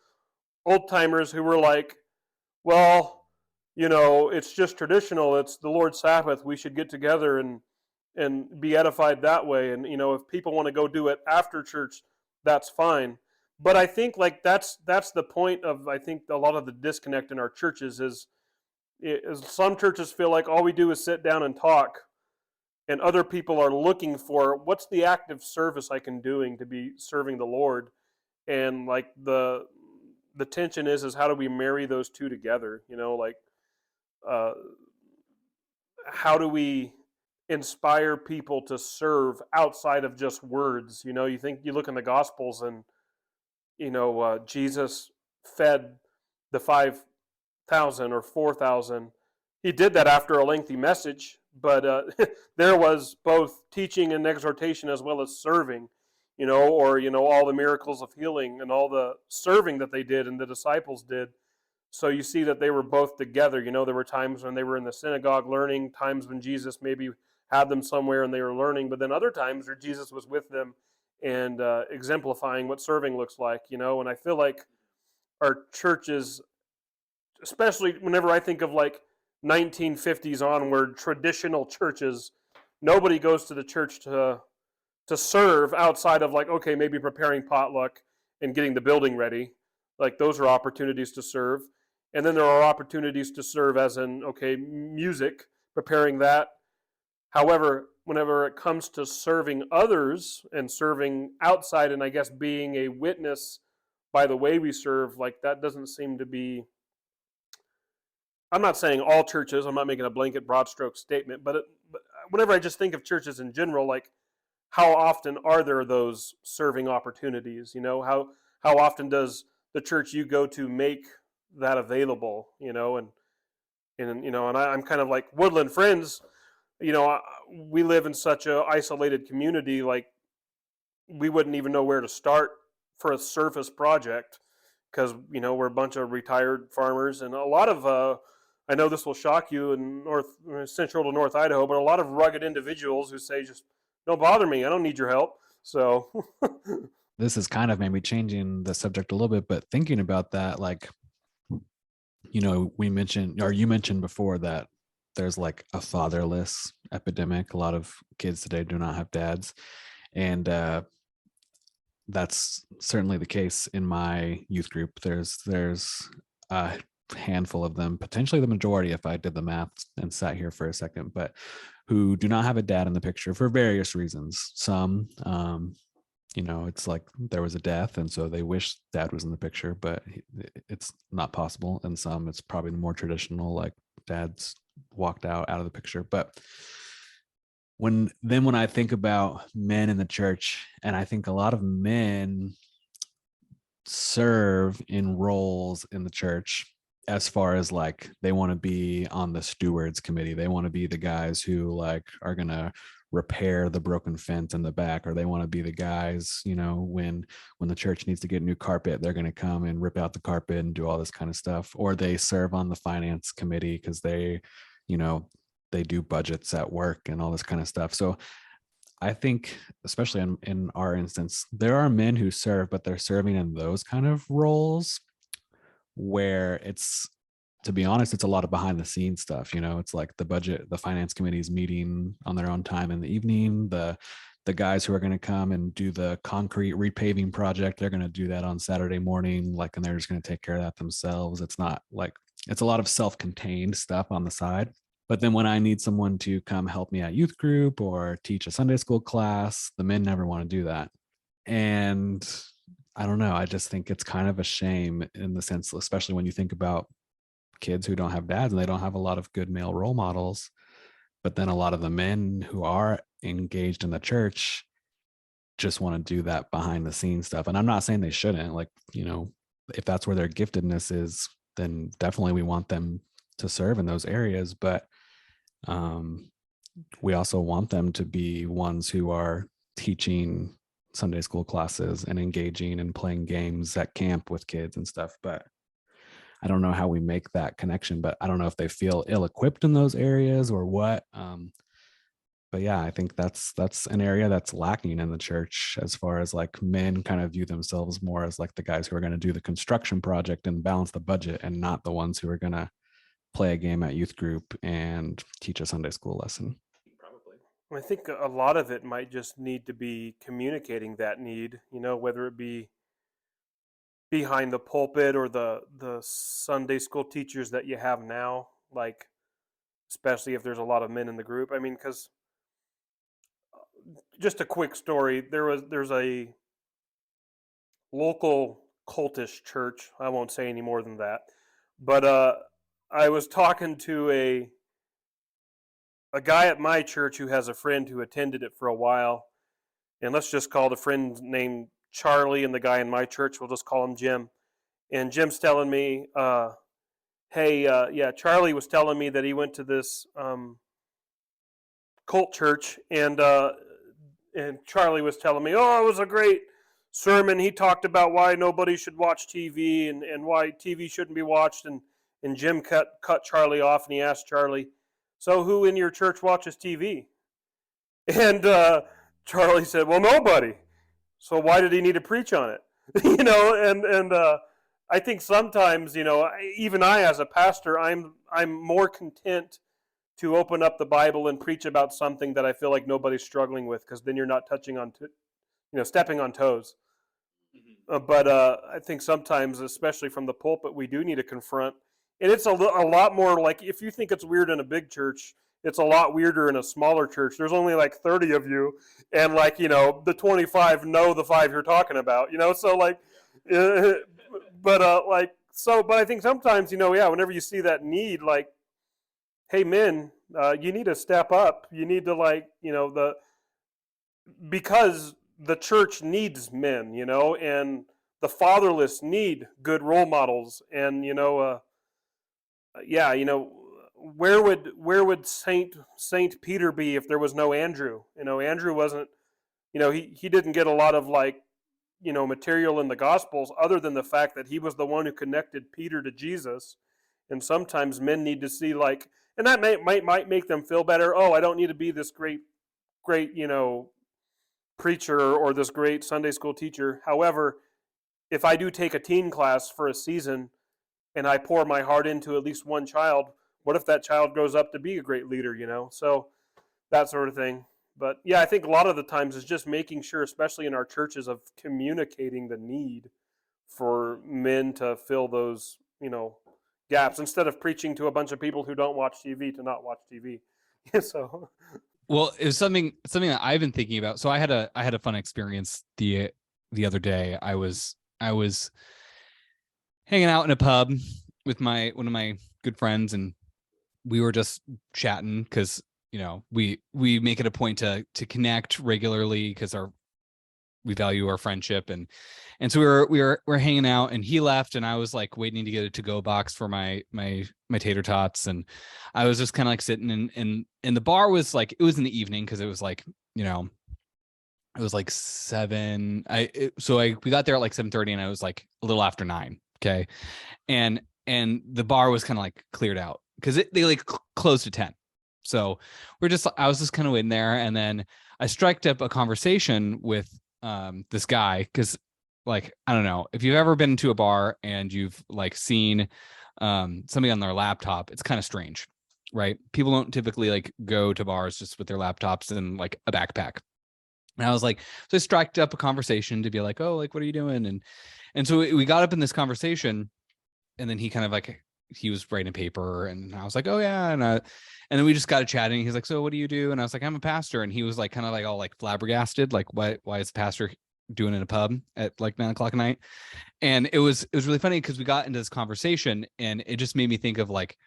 old timers who were like, well, it's just traditional. It's the Lord's Sabbath. We should get together and be edified that way. And if people want to go do it after church, that's fine. But I think that's the point of, I think, a lot of the disconnect in our churches is some churches feel like all we do is sit down and talk, and other people are looking for what's the active service I can doing to be serving the Lord. And the tension is how do we marry those two together? How do we inspire people to serve outside of just words? You look in the Gospels, and Jesus fed the 5,000 or 4,000. He did that after a lengthy message, but there was both teaching and exhortation as well as serving, or all the miracles of healing and all the serving that they did and the disciples did. So you see that they were both together. There were times when they were in the synagogue learning, times when Jesus maybe had them somewhere and they were learning, but then other times where Jesus was with them and exemplifying what serving looks like, and I feel like our churches, especially whenever I think of 1950s onward, traditional churches, nobody goes to the church to serve outside of okay, maybe preparing potluck and getting the building ready. Those are opportunities to serve. And then there are opportunities to serve as in, okay, music, preparing that. However, whenever it comes to serving others and serving outside, and I guess being a witness by the way we serve, that doesn't seem to be, I'm not saying all churches, I'm not making a blanket broad stroke statement, but whenever I just think of churches in general, how often are there those serving opportunities? How often does the church you go to make that available? And I'm kind of like Woodland Friends. We live in such a isolated community. We wouldn't even know where to start for a surface project because we're a bunch of retired farmers, and a lot of I know this will shock you in central to North Idaho, but a lot of rugged individuals who say, just don't bother me. I don't need your help. So this is kind of maybe changing the subject a little bit, but thinking about that, we mentioned, or you mentioned before, that there's a fatherless epidemic. A lot of kids today do not have dads. And that's certainly the case in my youth group. There's a handful of them, potentially the majority if I did the math and sat here for a second, but who do not have a dad in the picture for various reasons. Some, it's there was a death, and so they wish dad was in the picture, but it's not possible. And some, it's probably the more traditional, dad's walked out of the picture. But when I think about men in the church, and I think a lot of men serve in roles in the church as far as like they want to be on the stewards committee, they want to be the guys who like are gonna repair the broken fence in the back, or they want to be the guys, you know, when the church needs to get new carpet, they're going to come and rip out the carpet and do all this kind of stuff. Or they serve on the finance committee because they, you know, they do budgets at work and all this kind of stuff. So I think, especially in our instance, there are men who serve, but they're serving in those kind of roles where it's, to be honest, it's a lot of behind the scenes stuff. You know, it's like the budget, the finance committee's meeting on their own time in the evening. The guys who are going to come and do the concrete repaving project, they're going to do that on Saturday morning, like, and they're just going to take care of that themselves. It's not like, it's a lot of self-contained stuff on the side. But then when I need someone to come help me at youth group or teach a Sunday school class, the men never want to do that. And I don't know. I just think it's kind of a shame in the sense, especially when you think about kids who don't have dads and they don't have a lot of good male role models. But then a lot of the men who are engaged in the church just want to do that behind the scenes stuff. And I'm not saying they shouldn't, like, you know, if that's where their giftedness is, then definitely we want them to serve in those areas. But we also want them to be ones who are teaching Sunday school classes and engaging and playing games at camp with kids and stuff. But I don't know how we make that connection, but I don't know if they feel ill-equipped in those areas or what. But yeah, I think that's an area that's lacking in the church, as far as like men kind of view themselves more as like the guys who are going to do the construction project and balance the budget, and not the ones who are going to play a game at youth group and teach a Sunday school lesson. Probably. I think a lot of it might just need to be communicating that need, you know, whether it be behind the pulpit or the Sunday school teachers that you have now, like, especially if there's a lot of men in the group. I mean, because just a quick story, there's a local cultish church. I won't say any more than that, but I was talking to a guy at my church who has a friend who attended it for a while, and let's just call the friend named Charlie, and the guy in my church, we'll just call him Jim. And Jim's telling me, hey, yeah, Charlie was telling me that he went to this cult church, and Charlie was telling me, oh, it was a great sermon. He talked about why nobody should watch TV and why TV shouldn't be watched. And Jim cut Charlie off, and he asked Charlie, so who in your church watches TV? And Charlie said, well, nobody. So why did he need to preach on it? You know, and I think sometimes, you know, even I as a pastor, I'm more content to open up the Bible and preach about something that I feel like nobody's struggling with, because then you're not touching on, stepping on toes. But I think sometimes, especially from the pulpit, we do need to confront. And it's a lot more like, if you think it's weird in a big church, it's a lot weirder in a smaller church. There's only like 30 of you, and like, you know, the 25 know the 5 you're talking about, you know, so like, but I think sometimes, you know, yeah, whenever you see that need, like, hey, men, you need to step up. You need to, like, you know, because the church needs men, you know, and the fatherless need good role models. And, you know, yeah, you know, where would Saint Peter be if there was no Andrew? You know, Andrew wasn't, you know, he didn't get a lot of, like, you know, material in the Gospels, other than the fact that he was the one who connected Peter to Jesus. And sometimes men need to see, like, and that might make them feel better. Oh, I don't need to be this great, you know, preacher or this great Sunday school teacher. However, if I do take a teen class for a season and I pour my heart into at least one child, what if that child grows up to be a great leader, you know? So that sort of thing. But yeah, I think a lot of the times is just making sure, especially in our churches, of communicating the need for men to fill those, you know, gaps, instead of preaching to a bunch of people who don't watch TV to not watch TV. So, well, it was something that I've been thinking about. So I had a fun experience the other day. I was hanging out in a pub with one of my good friends, and we were just chatting because we make it a point to connect regularly because we value our friendship, and so we're hanging out, and he left, and I was like waiting to get a to-go box for my tater tots, and I was just kind of like sitting and the bar was like, it was in the evening because it was like, it was like 7. We got there at like 7:30, and I was like a little after 9. Okay. And the bar was kind of like cleared out because they like closed at 10. So I was just kind of waiting there. And then I striked up a conversation with this guy, because like, I don't know if you've ever been to a bar and you've like seen somebody on their laptop. It's kind of strange, right? People don't typically like go to bars just with their laptops and like a backpack. And I was like, so I striked up a conversation to be like, oh, like, what are you doing? And so we got up in this conversation, and then he kind of like, he was writing a paper, and I was like, oh yeah. And then we just got to chatting. He's like, so what do you do? And I was like, I'm a pastor. And he was like, kind of like all like flabbergasted, like, why is a pastor doing in a pub at like 9 o'clock at night? And it was really funny because we got into this conversation, and it just made me think of like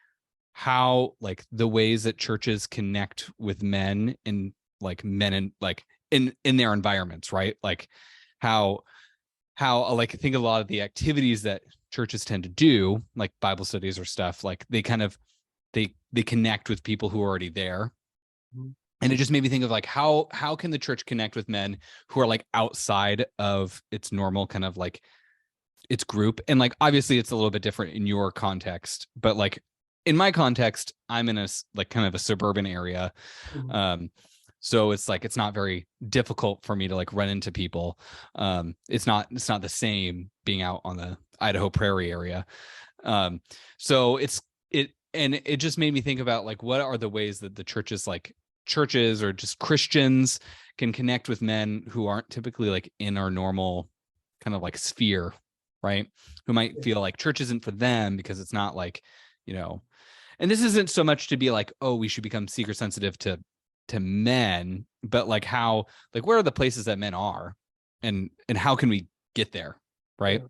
how like the ways that churches connect with men and like men and like in their environments, right? Like how like I think a lot of the activities that churches tend to do, like Bible studies or stuff, like they kind of they connect with people who are already there. Mm-hmm. And it just made me think of like how can the church connect with men who are like outside of its normal kind of like its group. And like obviously it's a little bit different in your context, but like in my context, I'm in a like kind of a suburban area. Mm-hmm. So it's like, it's not very difficult for me to like run into people. It's not the same being out on the Idaho prairie area. So it just made me think about like, what are the ways that the churches or just Christians can connect with men who aren't typically like in our normal kind of like sphere, right? Who might feel like church isn't for them because it's not like, and this isn't so much to be like, oh, we should become seeker sensitive to men, but like how, like, where are the places that men are, and how can we get there, right?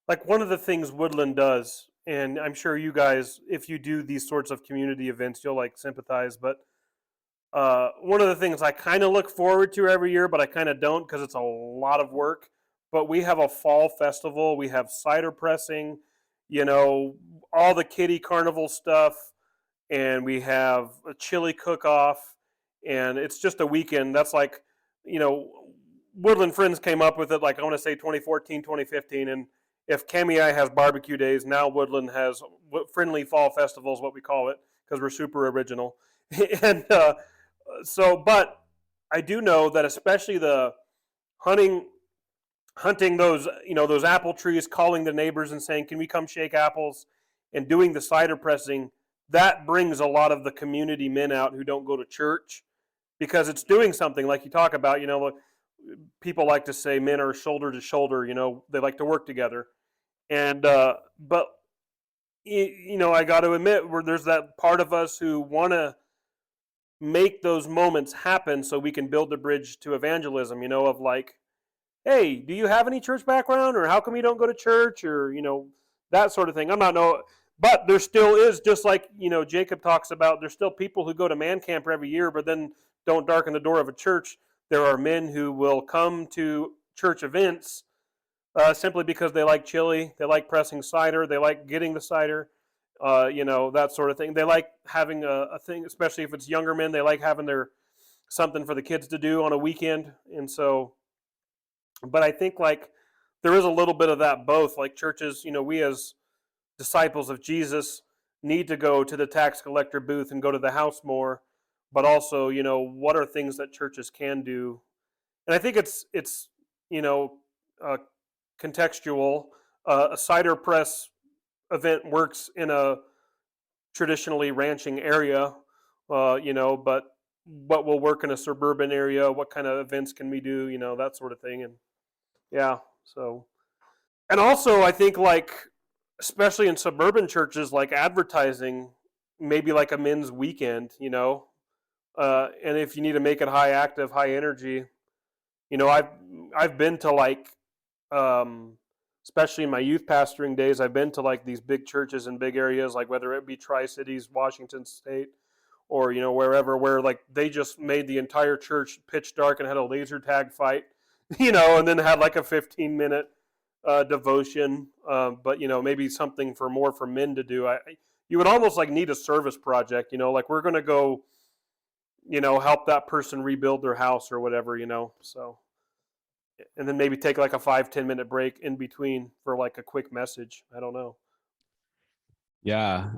Like one of the things Woodland does, and I'm sure you guys, if you do these sorts of community events, you'll like sympathize, but one of the things I kind of look forward to every year, but I kind of don't because it's a lot of work, but we have a fall festival. We have cider pressing, all the kiddie carnival stuff, and we have a chili cook-off, and it's just a weekend. That's like, Woodland Friends came up with it, like I want to say 2014, 2015, and if Kamiah has barbecue days, now Woodland has Friendly Fall Festival is what we call it, because we're super original. And but I do know that especially the hunting those, those apple trees, calling the neighbors and saying, can we come shake apples, and doing the cider pressing, that brings a lot of the community men out who don't go to church, because it's doing something like you talk about, people like to say men are shoulder to shoulder, they like to work together. And, but, I got to admit, where there's that part of us who want to make those moments happen so we can build the bridge to evangelism, of like, hey, do you have any church background, or how come you don't go to church, or, that sort of thing. I'm not no, but there still is, just like, Jacob talks about, there's still people who go to man camp every year, but then don't darken the door of a church. There are men who will come to church events simply because they like chili, they like pressing cider, they like getting the cider, that sort of thing. They like having a thing, especially if it's younger men, they like having something for the kids to do on a weekend. And so, but I think like there is a little bit of that both. Like churches, we as disciples of Jesus need to go to the tax collector booth and go to the house more, but also, what are things that churches can do? And I think it's contextual. A cider press event works in a traditionally ranching area, but what will work in a suburban area? What kind of events can we do? That sort of thing. And yeah, so, and also I think like, especially in suburban churches, like advertising, maybe like a men's weekend, and if you need to make it high active, high energy, I've been to like, especially in my youth pastoring days, I've been to like these big churches in big areas, like whether it be Tri-Cities, Washington State, or wherever, where like they just made the entire church pitch dark and had a laser tag fight, and then had like a 15-minute devotion. But maybe something for men to do. You would almost like need a service project. Like we're going to go, help that person rebuild their house or whatever. So, and then maybe take like a 5-10 minute break in between for like a quick message. I don't know. Yeah,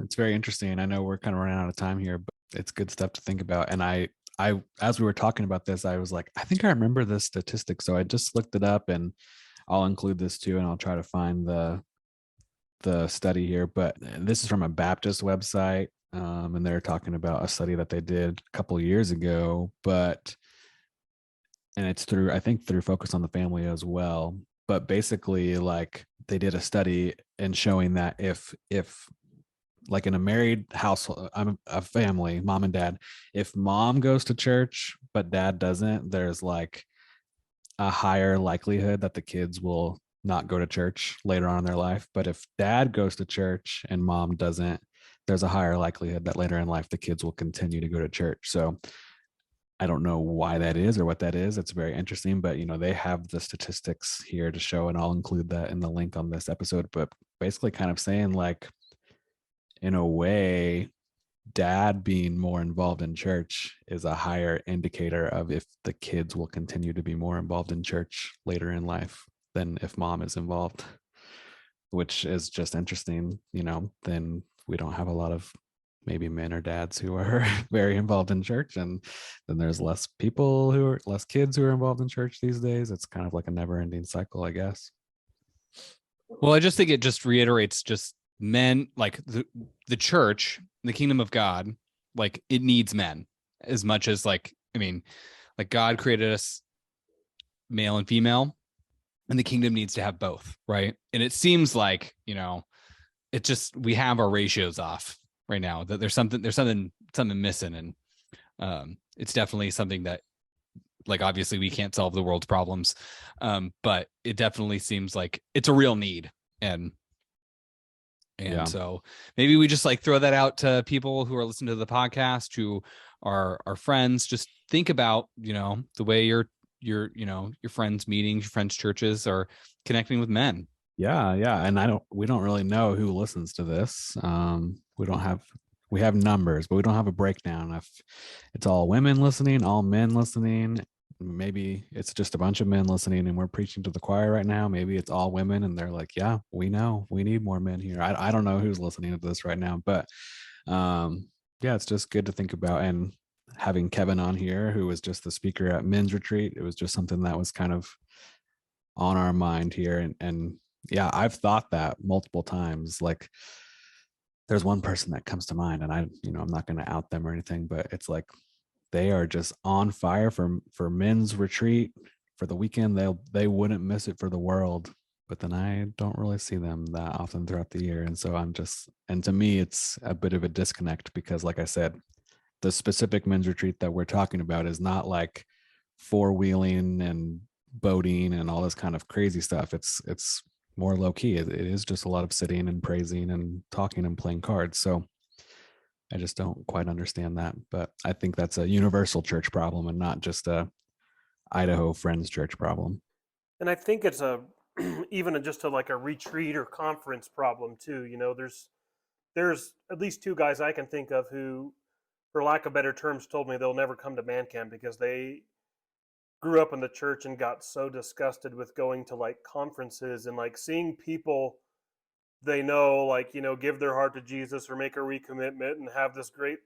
it's very interesting. I know we're kind of running out of time here, but it's good stuff to think about. And I, as we were talking about this, I was like, I think I remember this statistic. So I just looked it up, and I'll include this too, and I'll try to find the study here. But this is from a Baptist website, and they're talking about a study that they did a couple of years ago. And it's through, I think, through Focus on the Family as well. But basically, like they did a study and showing that if like in a married household, a family, mom and dad, if mom goes to church but dad doesn't, there's like a higher likelihood that the kids will not go to church later on in their life. But if dad goes to church and mom doesn't, there's a higher likelihood that later in life the kids will continue to go to church. So I don't know why that is or what that is. It's very interesting, but they have the statistics here to show, and I'll include that in the link on this episode. But basically kind of saying like, in a way, dad being more involved in church is a higher indicator of if the kids will continue to be more involved in church later in life than if mom is involved, which is just interesting. Then we don't have a lot of maybe men or dads who are very involved in church, and then there's less kids who are involved in church these days. It's kind of like a never-ending cycle, I guess. Well, I just think it just reiterates just men, like the church, the kingdom of God, like it needs men as much as like God created us male and female, and the kingdom needs to have both, right? And it seems like it just, we have our ratios off right now, that there's something missing. And it's definitely something that, like, obviously we can't solve the world's problems, but it definitely seems like it's a real need. And Yeah. so maybe we just like throw that out to people who are listening to the podcast, who are our friends. Just think about the way your friends meetings, your friends churches are connecting with men. Yeah, and we don't really know who listens to this. We have numbers, but we don't have a breakdown. If it's all women listening, all men listening, maybe it's just a bunch of men listening and we're preaching to the choir right now. Maybe it's all women and they're like, yeah, we know we need more men here. I don't know who's listening to this right now, but yeah, it's just good to think about. And having Kevin on here, who was just the speaker at men's retreat, it was just something that was kind of on our mind here. And yeah, I've thought that multiple times. Like there's one person that comes to mind, and I'm not going to out them or anything, but it's like they are just on fire for men's retreat for the weekend. They wouldn't miss it for the world. But then I don't really see them that often throughout the year. And so and to me, it's a bit of a disconnect because, like I said, the specific men's retreat that we're talking about is not like four-wheeling and boating and all this kind of crazy stuff. It's more low key. It is just a lot of sitting and praising and talking and playing cards. So I just don't quite understand that. But I think that's a universal church problem and not just a Idaho Friends Church problem. And I think it's even just like a retreat or conference problem too. There's at least two guys I can think of who, for lack of better terms, told me they'll never come to man camp because they grew up in the church and got so disgusted with going to like conferences and like seeing people they know, like, give their heart to Jesus or make a recommitment and have this great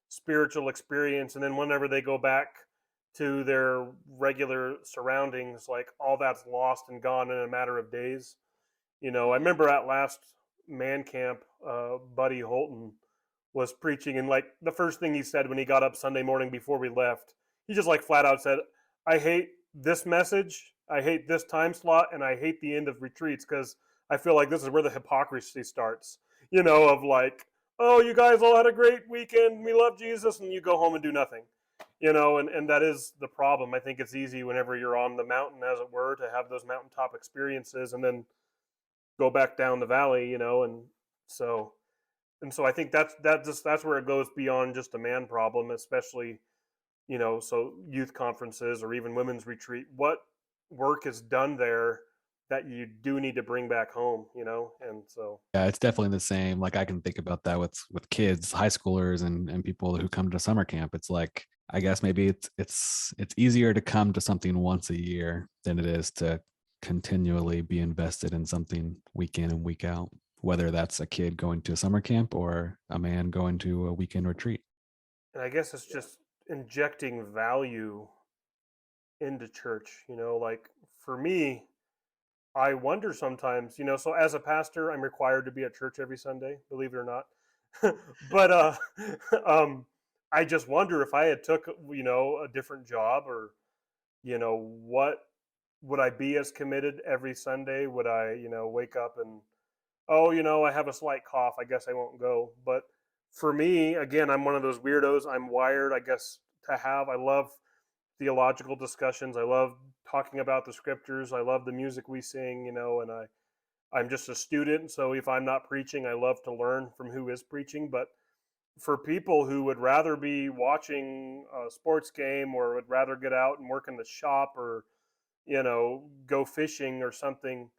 spiritual experience. And then whenever they go back to their regular surroundings, like all that's lost and gone in a matter of days. I remember at last man camp, Buddy Holton was preaching, and like the first thing he said when he got up Sunday morning before we left, he just like flat out said, I hate this message, I hate this time slot, and I hate the end of retreats because I feel like this is where the hypocrisy starts, of like, oh, you guys all had a great weekend, we love Jesus, and you go home and do nothing, and that is the problem. I think it's easy whenever you're on the mountain, as it were, to have those mountaintop experiences and then go back down the valley, and so And so I think that's where it goes beyond just a man problem, especially, so youth conferences or even women's retreat. What work is done there that you do need to bring back home, and so. Yeah, it's definitely the same. Like I can think about that with kids, high schoolers, and people who come to summer camp. It's like, I guess maybe it's easier to come to something once a year than it is to continually be invested in something week in and week out, whether that's a kid going to a summer camp or a man going to a weekend retreat. And I guess it's just injecting value into church, like for me, I wonder sometimes, so as a pastor, I'm required to be at church every Sunday, believe it or not. But I just wonder if I had took, a different job, or, what would I be as committed every Sunday? Would I, wake up and, oh, I have a slight cough, I guess I won't go. But for me, again, I'm one of those weirdos. I'm wired, I guess, I love theological discussions. I love talking about the scriptures. I love the music we sing, and I'm just a student. So if I'm not preaching, I love to learn from who is preaching. But for people who would rather be watching a sports game, or would rather get out and work in the shop, or, go fishing or something,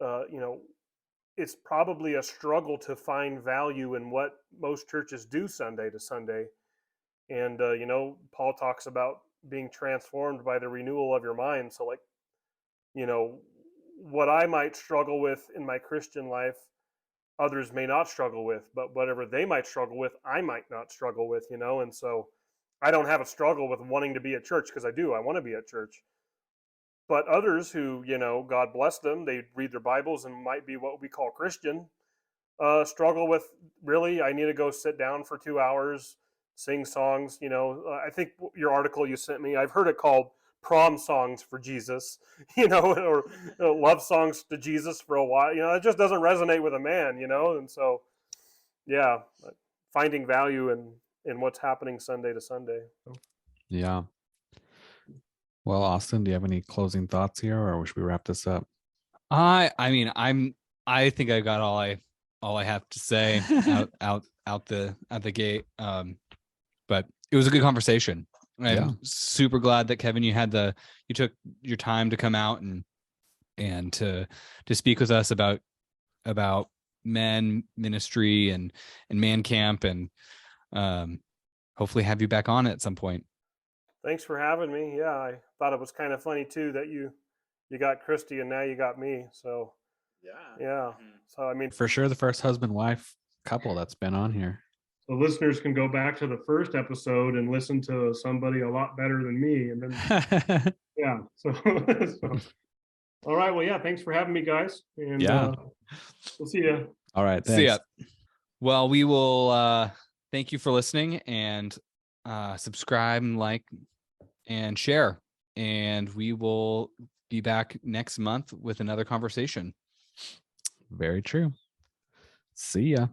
uh, you know, it's probably a struggle to find value in what most churches do Sunday to Sunday. And, Paul talks about being transformed by the renewal of your mind. So, like, you know, what I might struggle with in my Christian life, others may not struggle with, but whatever they might struggle with, I might not struggle with, and so I don't have a struggle with wanting to be at church, because I want to be at church. But others who, God bless them, they read their Bibles and might be what we call Christian, struggle with, really, I need to go sit down for 2 hours, sing songs. I think your article you sent me, I've heard it called prom songs for Jesus, or love songs to Jesus for a while. It just doesn't resonate with a man, and so, yeah, finding value in what's happening Sunday to Sunday. Yeah. Well, Austin, do you have any closing thoughts here, or should we wrap this up? I mean, I think I got all I have to say out the gate. But it was a good conversation. I'm super glad that, Kevin, you took your time to come out and to speak with us about men ministry and man camp, and hopefully have you back on at some point. Thanks for having me. Yeah, I thought it was kind of funny too that you got Christy and now you got me. So yeah. So I mean, For sure, the first husband-wife couple that's been on here. So listeners can go back to the first episode and listen to somebody a lot better than me. And then, yeah. So, all right. Well, yeah. Thanks for having me, guys. And we'll see you. All right. Thanks. See ya. Well, we will thank you for listening, and subscribe and like and share. And we will be back next month with another conversation. Very true. See ya.